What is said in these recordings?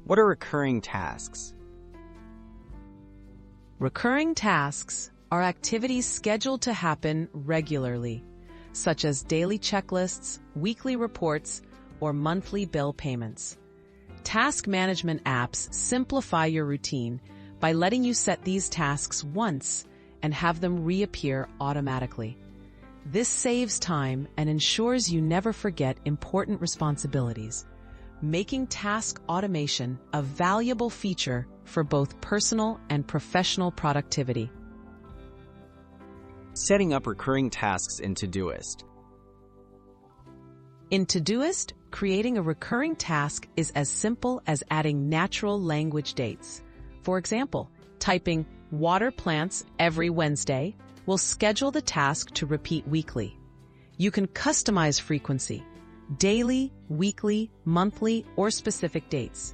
What are recurring tasks? Recurring tasks are activities scheduled to happen regularly, such as daily checklists, weekly reports, or monthly bill payments. Task management apps simplify your routine by letting you set these tasks once and have them reappear automatically. This saves time and ensures you never forget important responsibilities, making task automation a valuable feature for both personal and professional productivity. Setting up recurring tasks in Todoist. In Todoist, creating a recurring task is as simple as adding natural language dates. For example, typing "water plants every Wednesday" will schedule the task to repeat weekly. You can customize frequency, daily, weekly, monthly, or specific dates.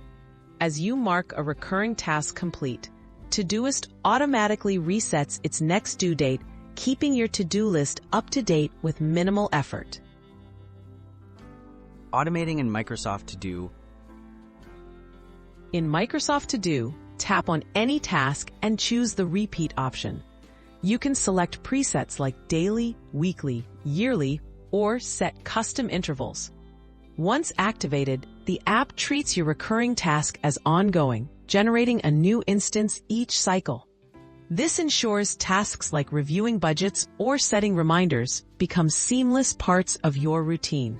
As you mark a recurring task complete, Todoist automatically resets its next due date, keeping your to-do list up to date with minimal effort. Automating in Microsoft To Do. In Microsoft To Do, tap on any task and choose the repeat option. You can select presets like daily, weekly, yearly, or set custom intervals. Once activated, the app treats your recurring task as ongoing, generating a new instance each cycle. This ensures tasks like reviewing budgets or setting reminders become seamless parts of your routine.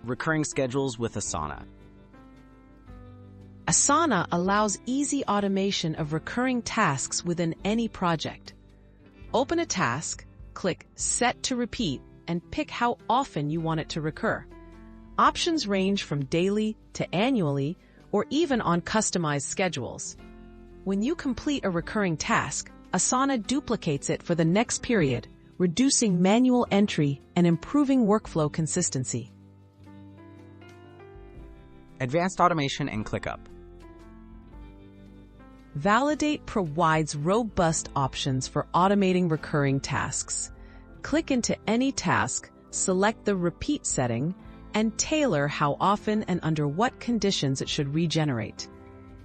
Recurring schedules with Asana. Asana allows easy automation of recurring tasks within any project. Open a task, click Set to Repeat, and pick how often you want it to recur. Options range from daily to annually, or even on customized schedules. When you complete a recurring task, Asana duplicates it for the next period, reducing manual entry and improving workflow consistency. Advanced automation and ClickUp. Validate provides robust options for automating recurring tasks. Click into any task, select the repeat setting, and tailor how often and under what conditions it should regenerate.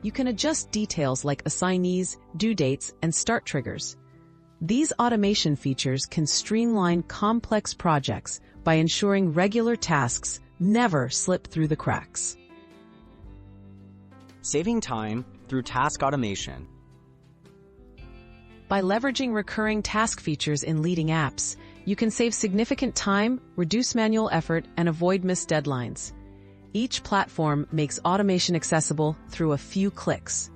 You can adjust details like assignees, due dates, and start triggers. These automation features can streamline complex projects by ensuring regular tasks never slip through the cracks. Saving time through task automation. By leveraging recurring task features in leading apps, you can save significant time, reduce manual effort, and avoid missed deadlines. Each platform makes automation accessible through a few clicks.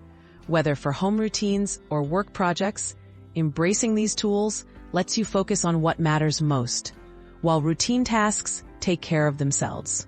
Whether for home routines or work projects, embracing these tools lets you focus on what matters most, while routine tasks take care of themselves.